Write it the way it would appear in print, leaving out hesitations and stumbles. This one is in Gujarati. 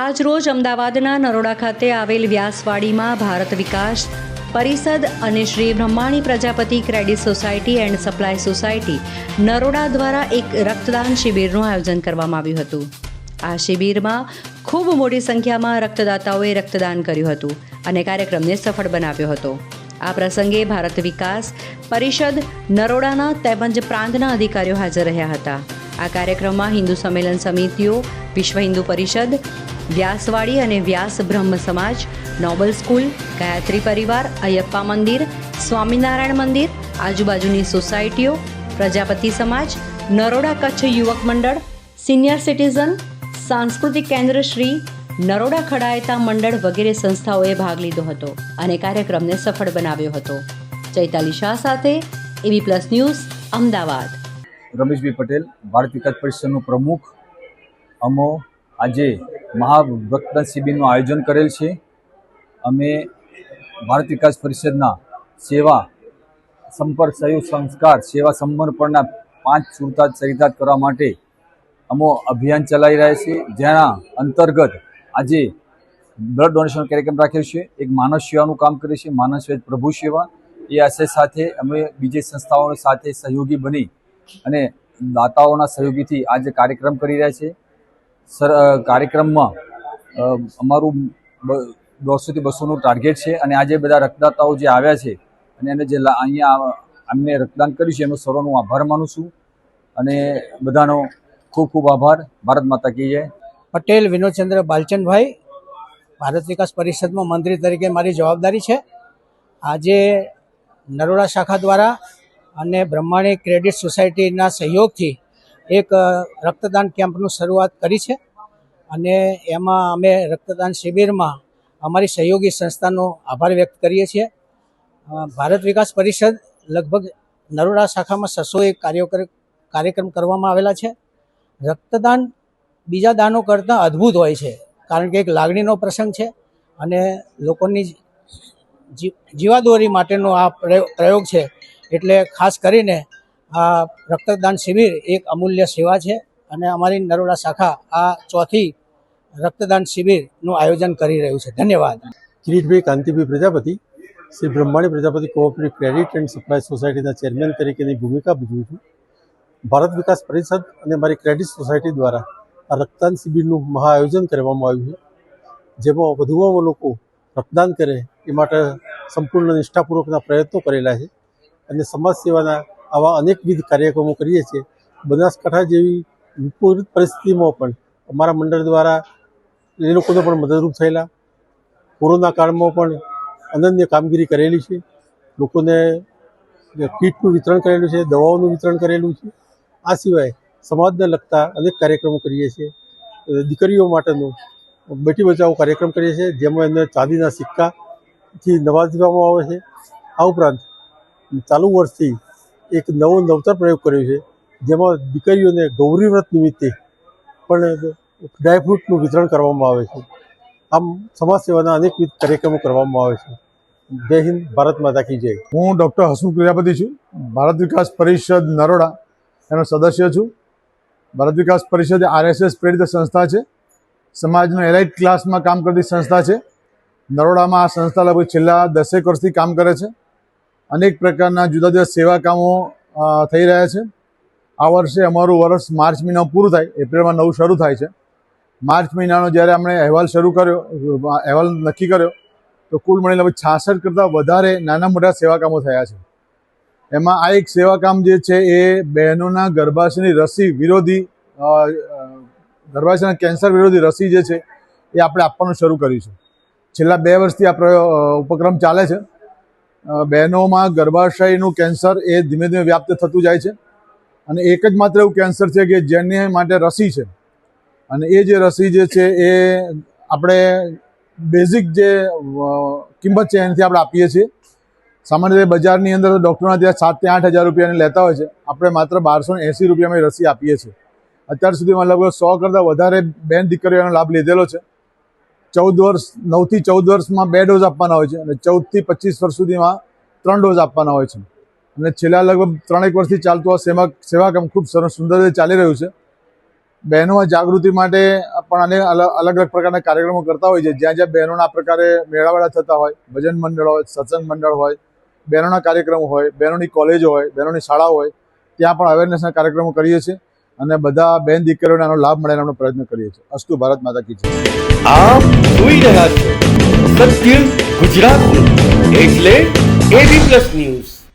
આજ રોજ અમદાવાદના નરોડા ખાતે આવેલ વ્યાસવાડીમાં ભારત વિકાસ પરિષદ અને Shri Brahmani Prajapati credit society and supply society Naroda દ્વારા એક રક્તદાન શિબિરનું આયોજન કરવામાં આવ્યું હતું. આ શિબિરમાં ખૂબ મોટી સંખ્યામાં રક્તદાતાઓએ રક્તદાન કર્યું હતું અને કાર્યક્રમને સફળ બનાવ્યો હતો. આ પ્રસંગે ભારત વિકાસ પરિષદ નરોડાના તેમજ પ્રાંતના અધિકારીઓ હાજર રહ્યા હતા. આ કાર્યક્રમમાં હિન્દુ સંમેલન સમિતિઓ, વિશ્વ હિન્દુ પરિષદ, વ્યાસવાડી અને વ્યાસ બ્રહ્મ સમાજ, નોબલ સ્કૂલ, ગાયત્રી પરિવાર, અયપ્પા મંદિર, સ્વામિનારાયણ મંદિર, આજુબાજુની સોસાયટીઓ, પ્રજાપતિ સમાજ, નરોડા કચ્છ યુવક મંડળ, સિનિયર સિટીઝન, સાંસ્કૃતિક કેન્દ્ર શ્રી નરોડા ખડાયતા મંડળ વગેરે સંસ્થાઓએ ભાગ લીધો હતો અને કાર્યક્રમને સફળ બનાવ્યો હતો. ચૈતાલી શાહ સાથે AB plus news, Ahmedabad. Rameshbhai Patel, Bharat Vikas પરિષદનો પ્રમુખ. અમો આજે મહા રક્તદાન શિબિરનું આયોજન કરેલ છે. અમે ભારત વિકાસ પરિષદના સેવા, સંપર્ક, સહયોગ, સંસ્કાર, સેવા, સમર્પણના 5 ચરિતાર્થ કરવા માટે અમો અભિયાન ચલાવી રહ્યા છીએ, જેના અંતર્ગત આજે બ્લડ ડોનેશન કાર્યક્રમ રાખ્યો છે. એક માનવ સેવાનું કામ કરે છે, માનવ સેવા પ્રભુ સેવા. એ આશય સાથે અમે બીજી સંસ્થાઓ સાથે સહયોગી બની અને દાતાઓના સહયોગીથી આજે કાર્યક્રમ કરી રહ્યા છે. કાર્યક્રમમાં અમારું 100 થી 200નું ટાર્ગેટ છે અને આજે બધા રક્તદાતાઓ જે આવ્યા છે અને એને જે અહીંયા અમને રક્તદાન કર્યું છે એનો સર્વનો આભાર માનું છું અને બધાનો ખૂબ ખૂબ આભાર. ભારત માતા કી જય. પટેલ વિનોદચંદ્ર બાલચંદભાઈ, ભારત વિકાસ પરિષદમાં મંત્રી તરીકે મારી જવાબદારી છે. આજે નરોડા શાખા દ્વારા અને બ્રહ્માણી ક્રેડિટ સોસાયટીના સહયોગથી એક રક્તદાન કેમ્પનું શરૂઆત કરી છે અને એમાં અમે રક્તદાન શિબિરમાં અમારી સહયોગી સંસ્થાનો આભાર વ્યક્ત કરીએ છીએ. ભારત વિકાસ પરિષદ લગભગ નરોડા શાખામાં 601 કાર્યક્રમ કરવામાં આવેલા છે. રક્તદાન બીજા દાનો કરતાં અદ્ભુત હોય છે, કારણ કે એક લાગણીનો પ્રસંગ છે અને લોકોની જીવાદોરી માટેનો આ પ્રયોગ છે. એટલે ખાસ કરીને આ રક્તદાન શિબિર એક અમૂલ્ય સેવા છે અને અમારી નરોડા શાખા આ 4થી રક્તદાન શિબિરનું આયોજન કરી રહ્યું છે. ધન્યવાદ. Kiritbhai Kantibhai Prajapati, Shri Brahmani Prajapati cooperative credit and supply સોસાયટીના ચેરમેન તરીકેની ભૂમિકા ભજવું છું. ભારત વિકાસ પરિષદ અને મારી ક્રેડિટ સોસાયટી દ્વારા આ રક્તદાન શિબિરનું મહા આયોજન કરવામાં આવ્યું છે, જેમાં વધુમાં લોકો રક્તદાન કરે એ માટે સંપૂર્ણ નિષ્ઠાપૂર્વકના પ્રયત્નો કરેલા છે અને સમાજ સેવાના આવા અનેકવિધ કાર્યક્રમો કરીએ છીએ. બનાસકાંઠા જેવી વિપરીત પરિસ્થિતિમાં પણ અમારા મંડળ દ્વારા એ લોકોને પણ મદદરૂપ થયેલા. કોરોના કાળમાં પણ અનન્ય કામગીરી કરેલી છે. લોકોને કીટનું વિતરણ કરેલું છે, દવાઓનું વિતરણ કરેલું છે. આ સિવાય સમાજને લગતા અનેક કાર્યક્રમો કરીએ છીએ. દીકરીઓ માટેનું બેટી બચાવો કાર્યક્રમ કરીએ છીએ, જેમાં એમને ચાંદીના સિક્કાથી નવાજવામાં આવે છે. આ ઉપરાંત ચાલુ વર્ષથી એક નવતર પ્રયોગ કર્યો છે, જેમાં દીકરીઓને ગૌરી વ્રત નિમિત્તે પણ ડ્રાયફ્રૂટનું વિતરણ કરવામાં આવે છે. આમ સમાજ સેવાના અનેકવિધ કાર્યક્રમો કરવામાં આવે છે. જય હિન્દ, ભારત માતા કી જય. હું ડૉક્ટર હસમુખ પ્રજાપતિ છું. ભારત વિકાસ પરિષદ નરોડા એનો સદસ્ય છું. ભારત વિકાસ પરિષદ RSS પ્રેરિત સંસ્થા છે. સમાજનો એલાઇટ ક્લાસમાં કામ કરતી સંસ્થા છે. નરોડામાં આ સંસ્થા લગભગ છેલ્લા 10 વર્ષથી કામ કરે છે. અનેક પ્રકારના જુદા જુદા સેવા કામો થઈ રહ્યા છે. આ વર્ષે અમારું વર્ષ માર્ચ મહિનામાં પૂરું થાય, એપ્રિલમાં નવું શરૂ થાય છે. માર્ચ મહિનાનો જ્યારે આપણે અહેવાલ નક્કી કર્યો તો કુલ મળીને લગભગ 66 કરતાં વધારે નાના મોટા સેવા કામો થયા છે. એમાં આ એક સેવા કામ જે છે એ બહેનોના ગર્ભાશયની રસી વિરોધી, ગર્ભાશયના કેન્સર વિરોધી રસી જે છે એ આપણે આપવાનું શરૂ કર્યું છે. છેલ્લા 2 વર્ષથી આ ઉપક્રમ ચાલે છે. બહેનોમાં ગર્ભાશયનું કેન્સર એ ધીમે ધીમે વ્યાપ્ત થતું જાય છે અને એક જ માત્ર એવું કેન્સર છે કે જેની માટે રસી છે અને એ જે રસી જે છે એ આપણે બેઝિક જે કિંમત છે એનાથી આપણે આપીએ છીએ. સામાન્ય રીતે બજારની અંદર ડૉક્ટરોના ત્યાં 7 થી 8 હજાર રૂપિયાની લેતા હોય છે. આપણે માત્ર 1280 રૂપિયામાં રસી આપીએ છીએ. અત્યાર સુધીમાં લગભગ 100 કરતાં વધારે બેન દીકરીઓનો લાભ લીધેલો છે. 9 થી 14 વર્ષમાં 2 ડોઝ આપવાના હોય છે અને 14 થી 25 વર્ષ સુધીમાં 3 ડોઝ આપવાના હોય છે. અને છેલ્લા લગભગ 3 વર્ષથી ચાલતું આ સેવા કામ ખૂબ સરસ સુંદર રીતે ચાલી રહ્યું છે. બહેનોમાં જાગૃતિ માટે પણ અલગ અલગ પ્રકારના કાર્યક્રમો કરતા હોય છે. જ્યાં જ્યાં બહેનોના આ પ્રકારે મેળાવડા થતા હોય, ભજન મંડળ હોય, સત્સંગ મંડળ હોય, બહેનોના કાર્યક્રમો હોય, બહેનોની કોલેજો હોય, બહેનોની શાળાઓ હોય, ત્યાં પણ અવેરનેસના કાર્યક્રમો કરીએ છીએ અને બધા બહેન દીકરીઓને આનો લાભ મળે એનો પ્રયત્ન કરીએ છીએ. અસ્તુ ભારત માતા કી જય. આપ જોઈ રહ્યા છો સત્ય ગુજરાતનું એટલે AB+ ન્યૂઝ.